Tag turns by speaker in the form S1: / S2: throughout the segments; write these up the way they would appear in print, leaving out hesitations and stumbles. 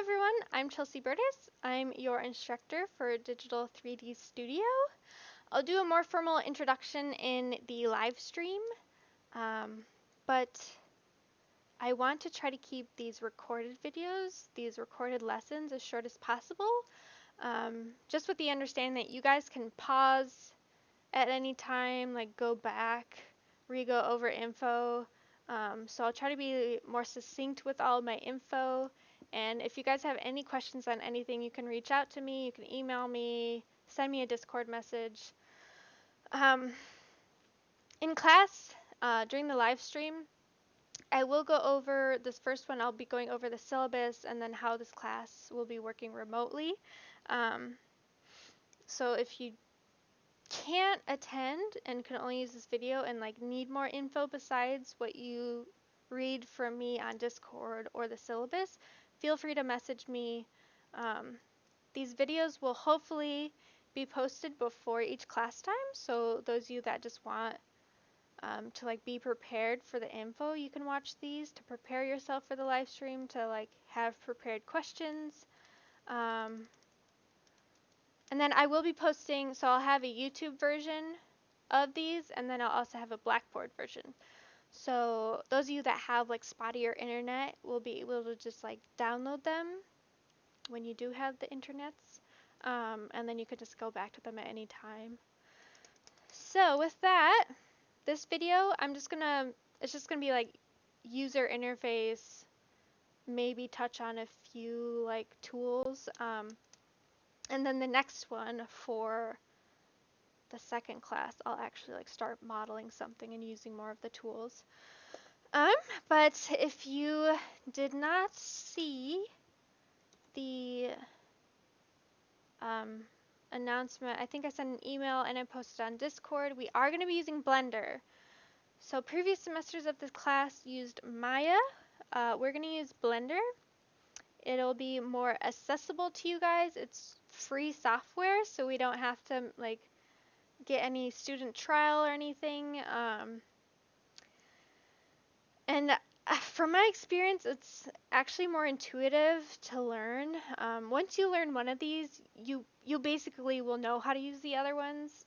S1: everyone, I'm Chelsea Burtis. I'm your instructor for Digital 3D Studio. I'll do a more formal introduction in the live stream, but I want to try to keep these recorded videos, these recorded lessons as short as possible, just with the understanding that you guys can pause at any time, like go back, re-go over info. So I'll try to be more succinct with all of my info. And if you guys have any questions on anything, you can reach out to me, you can email me, send me a Discord message. In class, during the live stream, I will go over this first one. I'll be going over the syllabus and then how this class will be working remotely. So if you can't attend and can only use this video and need more info besides what you read from me on Discord or the syllabus, feel free to message me. These videos will hopefully be posted before each class time, so those of you that just want to be prepared for the info, you can watch these to prepare yourself for the live stream, to have prepared questions. And then I will be posting, so I'll have a YouTube version of these, and then I'll also have a Blackboard version. So those of you that have spottier internet will be able to just download them when you do have the internets, and then you could just go back to them at any time. So with that, this video, it's just gonna be user interface, maybe touch on a few tools, and then the next one for the second class, I'll actually start modeling something and using more of the tools. But if you did not see the announcement, I think I sent an email and I posted on Discord. We are going to be using Blender. So previous semesters of this class used Maya. We're going to use Blender. It'll be more accessible to you guys. It's free software, so we don't have to get any student trial or anything. And from my experience, it's actually more intuitive to learn. Once you learn one of these, you basically will know how to use the other ones.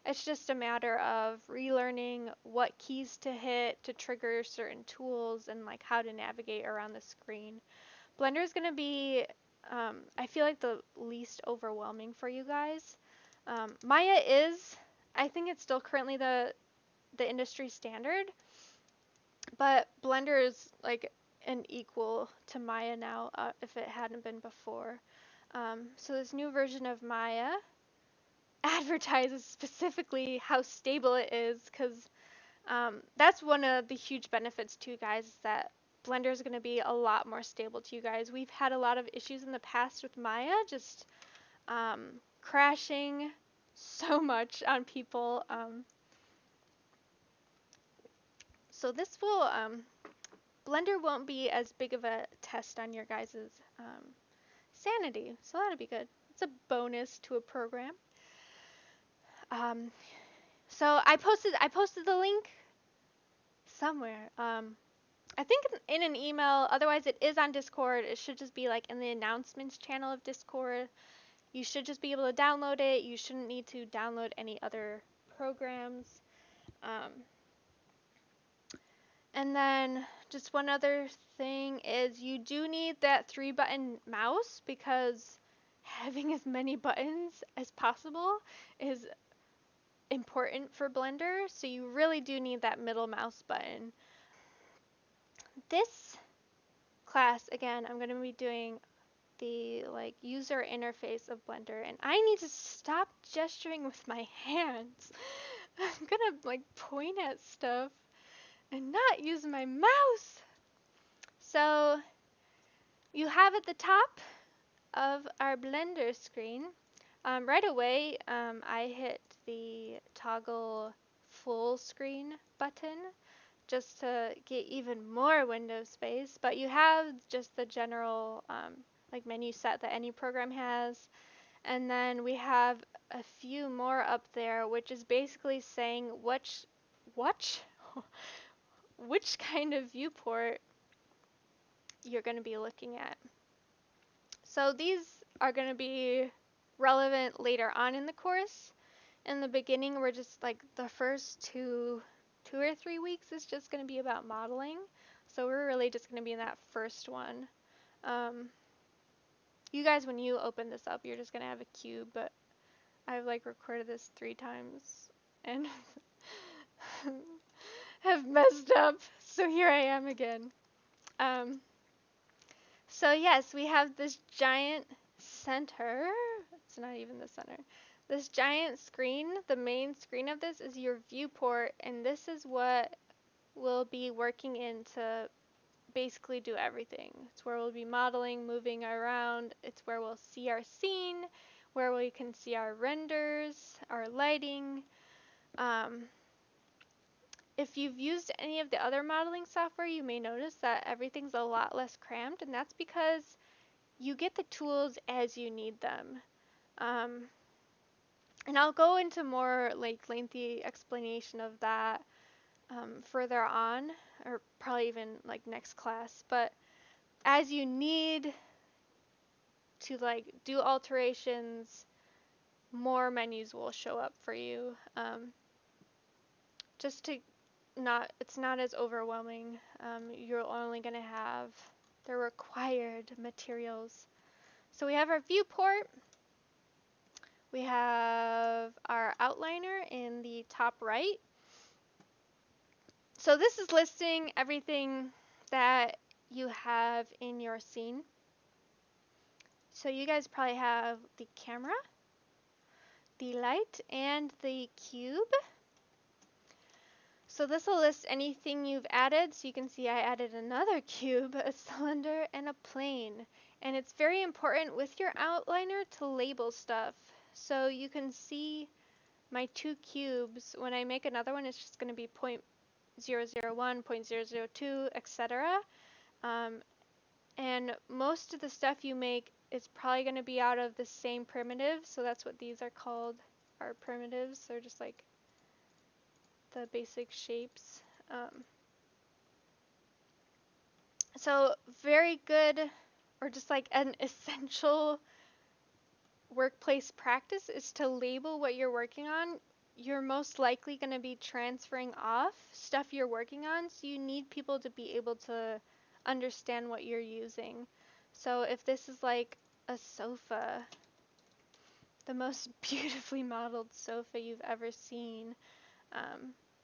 S1: It's just a matter of relearning what keys to hit to trigger certain tools and how to navigate around the screen. Blender is going to be, I feel the least overwhelming for you guys. Maya is, I think it's still currently the industry standard, but Blender is an equal to Maya now, if it hadn't been before. So this new version of Maya advertises specifically how stable it is, because that's one of the huge benefits to you guys, is that Blender is going to be a lot more stable to you guys. We've had a lot of issues in the past with Maya, just crashing so much on people. So this will, Blender won't be as big of a test on your guys' sanity, so that'll be good. It's a bonus to a program. So I posted the link somewhere. I think in an email. Otherwise, it is on Discord. It should just be in the announcements channel of Discord. You should just be able to download it. You shouldn't need to download any other programs. And then just one other thing is you do need that 3-button mouse, because having as many buttons as possible is important for Blender. So you really do need that middle mouse button. This class, again, I'm going to be doing the user interface of Blender, and I need to stop gesturing with my hands. I'm gonna point at stuff and not use my mouse. So you have at the top of our Blender screen, right away, I hit the toggle full screen button just to get even more window space, but you have just the general menu set that any program has. And then we have a few more up there, which is basically saying which kind of viewport you're going to be looking at. So these are going to be relevant later on in the course. In the beginning, we're just like the first two or 3 weeks is just going to be about modeling. So we're really just going to be in that first one. You guys, when you open this up, you're just going to have a cube, but I've like recorded this 3 times and have messed up. So here I am again. Um, so yes, we have this giant center. It's not even the center. This giant screen, the main screen of this is your viewport, and this is what we'll be working in to basically do everything. It's where we'll be modeling, moving around. It's where we'll see our scene, where we can see our renders, our lighting. Um, if you've used any of the other modeling software, you may notice that everything's a lot less cramped, and that's because you get the tools as you need them. Um, and I'll go into more like lengthy explanation of that further on, or probably even like next class. But as you need to like do alterations, more menus will show up for you. Just to not, it's not as overwhelming. You're only going to have the required materials. So we have our viewport. We have our outliner in the top right. So this is listing everything that you have in your scene. So you guys probably have the camera, the light, and the cube. So this will list anything you've added. So you can see I added another cube, a cylinder, and a plane. And it's very important with your outliner to label stuff. So you can see my 2 cubes. When I make another one, it's just going to be 0.001, 0.002, etc. And most of the stuff you make is probably going to be out of the same primitive. So that's what these are called, are primitives. They're just like the basic shapes. So very good, or just like an essential workplace practice is to label what you're working on. You're most likely going to be transferring off stuff you're working on, so you need people to be able to understand what you're using. So if this is like a sofa, the most beautifully modeled sofa you've ever seen,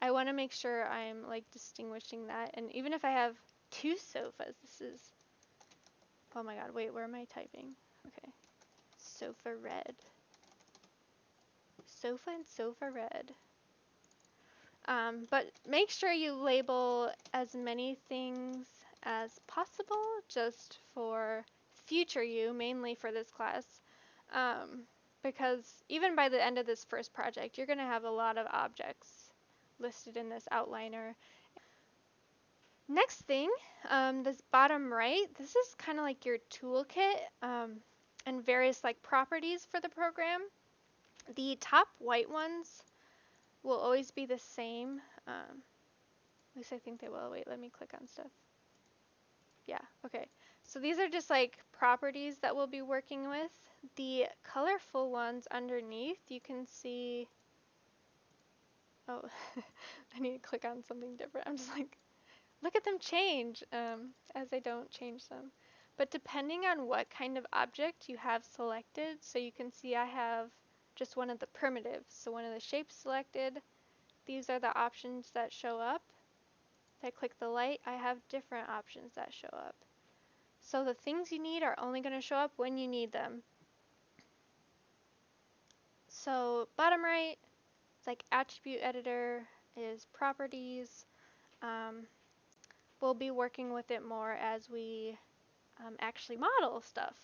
S1: I want to make sure I'm like distinguishing that. And even if I have 2 sofas, this is, oh my god, wait, where am I typing? Okay, sofa red. Sofa and sofa red. But make sure you label as many things as possible just for future you, mainly for this class. Because even by the end of this first project, you're going to have a lot of objects listed in this outliner. Next thing, this bottom right, this is kind of like your toolkit and various like properties for the program. The top white ones will always be the same. At least I think they will. Wait, let me click on stuff. Yeah, okay. So these are just like properties that we'll be working with. The colorful ones underneath, you can see, oh, I need to click on something different. I'm just like, look at them change as I don't change them. But depending on what kind of object you have selected, so you can see I have just one of the primitives. So one of the shapes selected, these are the options that show up. If I click the light, I have different options that show up. So the things you need are only going to show up when you need them. So bottom right, it's like attribute editor is properties. We'll be working with it more as we actually model stuff.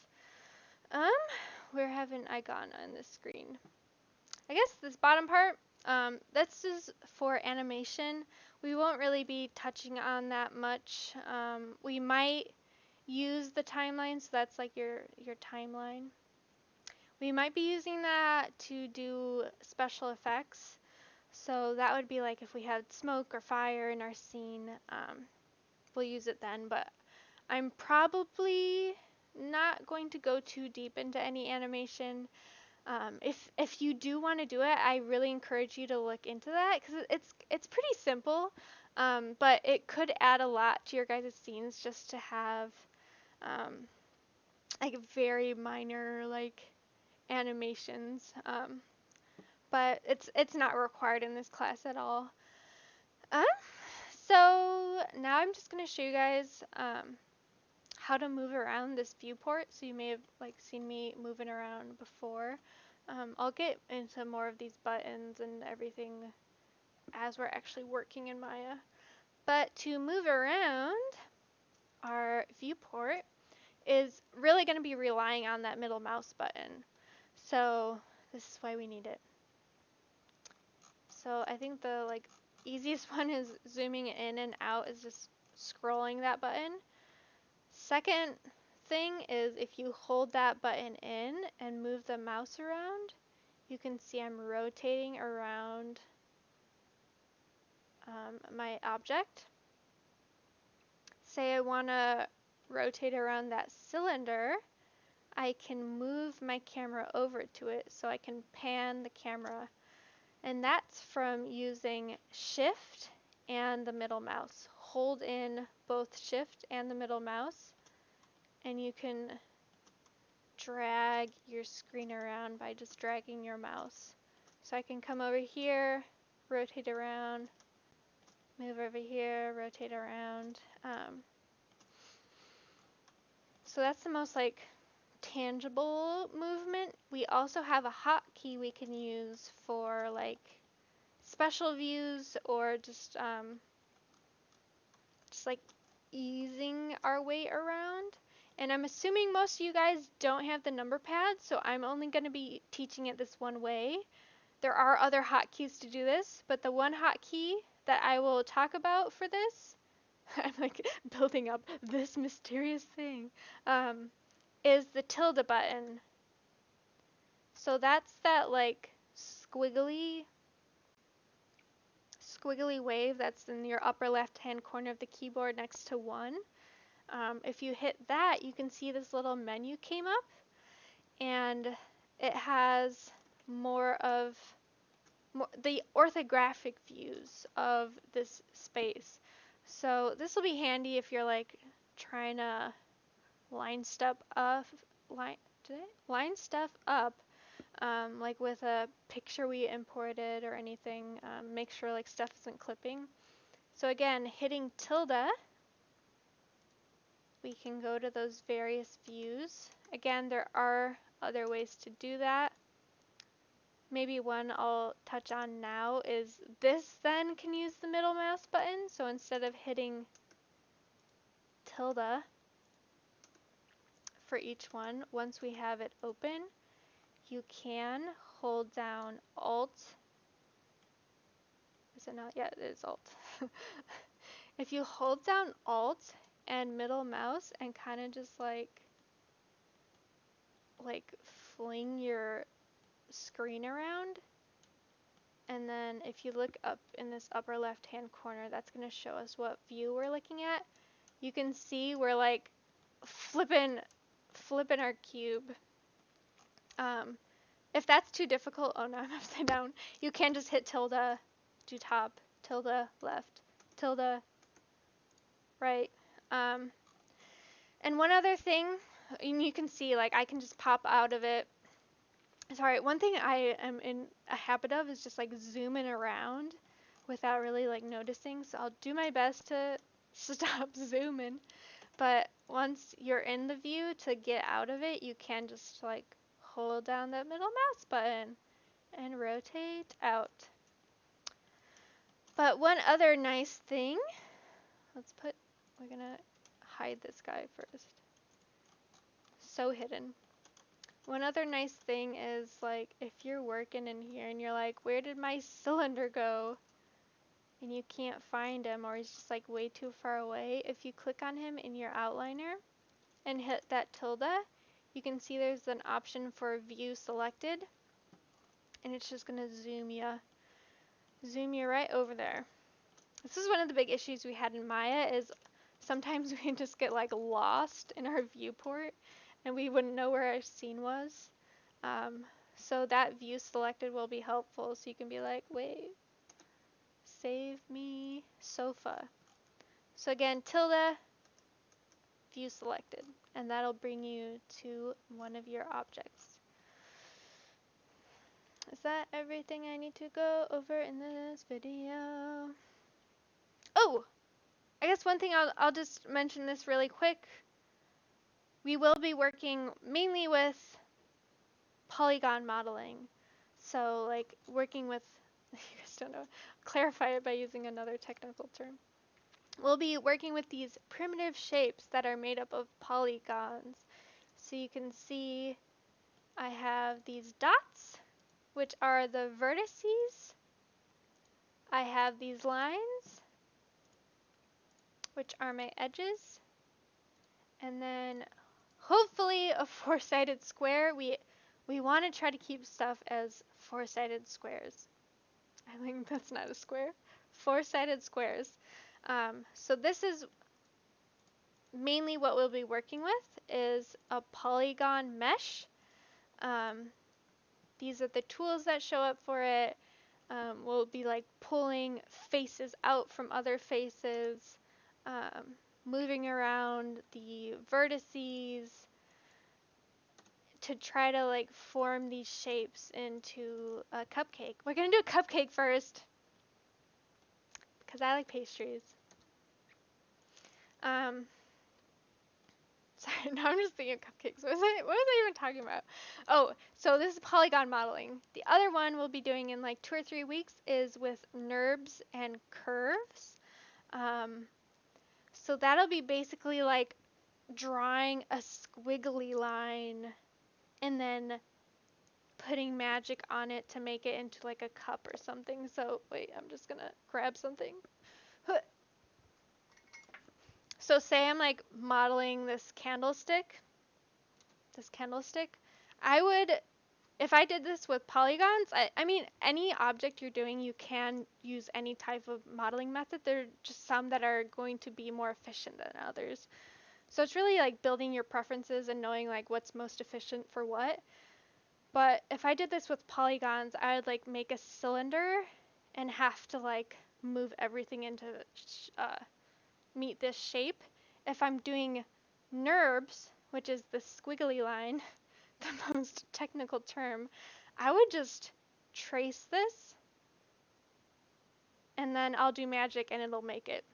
S1: Where haven't I gone on this screen? I guess this bottom part, this is for animation. We won't really be touching on that much. We might use the timeline, so that's like your timeline. We might be using that to do special effects. So that would be like if we had smoke or fire in our scene, we'll use it then. But I'm probably not going to go too deep into any animation. If you do want to do it, I really encourage you to look into that because it's pretty simple, but it could add a lot to your guys' scenes just to have um, like very minor like animations. But it's not required in this class at all. Um, so now I'm just gonna show you guys how to move around this viewport. So you may have like seen me moving around before. I'll get into more of these buttons and everything as we're actually working in Maya. But to move around our viewport is really going to be relying on that middle mouse button. So this is why we need it. So I think the like easiest one is zooming in and out is just scrolling that button. Second thing is if you hold that button in and move the mouse around, you can see I'm rotating around my object. Say I want to rotate around that cylinder, I can move my camera over to it so I can pan the camera. And that's from using Shift and the middle mouse. Hold in both Shift and the middle mouse, and you can drag your screen around by just dragging your mouse. So I can come over here, rotate around, move over here, rotate around. So that's the most like tangible movement. We also have a hotkey we can use for like special views or just like easing our way around. And I'm assuming most of you guys don't have the number pad, so I'm only going to be teaching it this one way. There are other hotkeys to do this, but the one hotkey that I will talk about for this, I'm like building up this mysterious thing, is the tilde button. So that's that like squiggly wave that's in your upper left hand corner of the keyboard next to 1. If you hit that, you can see this little menu came up, and it has the orthographic views of this space. So this will be handy if you're like trying to line stuff up, line stuff up, like with a picture we imported or anything. Make sure like stuff isn't clipping. So again, hitting tilde, we can go to those various views. Again, there are other ways to do that. Maybe one I'll touch on now is this then can use the middle mouse button. So instead of hitting tilde for each one, once we have it open, you can hold down Alt. Is it not? Yeah, it is Alt. If you hold down Alt and middle mouse and kind of just like fling your screen around, and then if you look up in this upper left hand corner, that's going to show us what view we're looking at. You can see we're like flipping our cube. If that's too difficult, oh no, I'm upside down. You can just hit tilde, do top, tilde, left, tilde, right. And one other thing, and you can see like I can just pop out of it. Sorry, one thing I am in a habit of is just like zooming around without really like noticing. So I'll do my best to stop zooming. But once you're in the view, to get out of it, you can just like hold down that middle mouse button and rotate out. But one other nice thing, we're gonna hide this guy first. So hidden. One other nice thing is like if you're working in here and you're like, where did my cylinder go? And you can't find him, or he's just like way too far away. If you click on him in your outliner and hit that tilde, you can see there's an option for view selected, and it's just gonna zoom you right over there. This is one of the big issues we had in Maya is sometimes we just get like lost in our viewport and we wouldn't know where our scene was. Um, so that view selected will be helpful. So you can be like, wait, save me sofa. So again, tilde, view selected, and that'll bring you to one of your objects. Is that everything I need to go over in this video? Oh, I guess one thing I'll just mention this really quick. We will be working mainly with polygon modeling. So like working with, you guys don't know, clarify it by using another technical term. We'll be working with these primitive shapes that are made up of polygons. So you can see I have these dots, which are the vertices. I have these lines, which are my edges. And then hopefully a four-sided square. We want to try to keep stuff as four-sided squares. I think that's not a square. Four-sided squares. So this is mainly what we'll be working with is a polygon mesh. Um, these are the tools that show up for it. We'll be like pulling faces out from other faces, moving around the vertices to try to like form these shapes into a cupcake. We're gonna do a cupcake first because I like pastries. Um, Sorry, now I'm just thinking of cupcakes. What was I even talking about? Oh, so this is polygon modeling. The other one we'll be doing in like 2 or 3 weeks is with NURBS and curves. Um, so that'll be basically like drawing a squiggly line and then putting magic on it to make it into like a cup or something. So wait, I'm just gonna grab something. So say I'm like modeling this candlestick, I would, if I did this with polygons, I mean, any object you're doing, you can use any type of modeling method. There are just some that are going to be more efficient than others. So it's really like building your preferences and knowing like what's most efficient for what. But if I did this with polygons, I would like make a cylinder and have to like move everything into meet this shape. If I'm doing NURBS, which is the squiggly line, the most technical term, I would just trace this and then I'll do magic and it'll make it.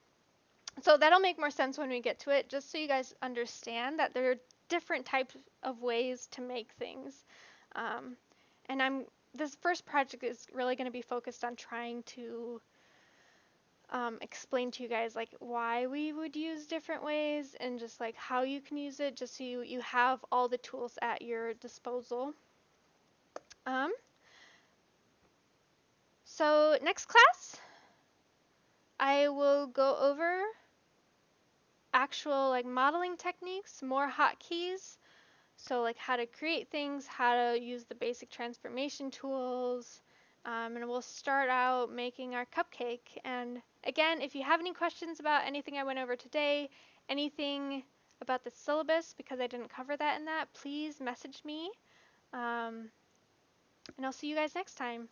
S1: So that'll make more sense when we get to it, just so you guys understand that there are different types of ways to make things. And this first project is really going to be focused on trying to explain to you guys like why we would use different ways and just like how you can use it, just so you have all the tools at your disposal. So next class, I will go over actual like modeling techniques, more hotkeys. So like how to create things, how to use the basic transformation tools, and we'll start out making our cupcake. And again, if you have any questions about anything I went over today, anything about the syllabus, because I didn't cover that in that, please message me. And I'll see you guys next time.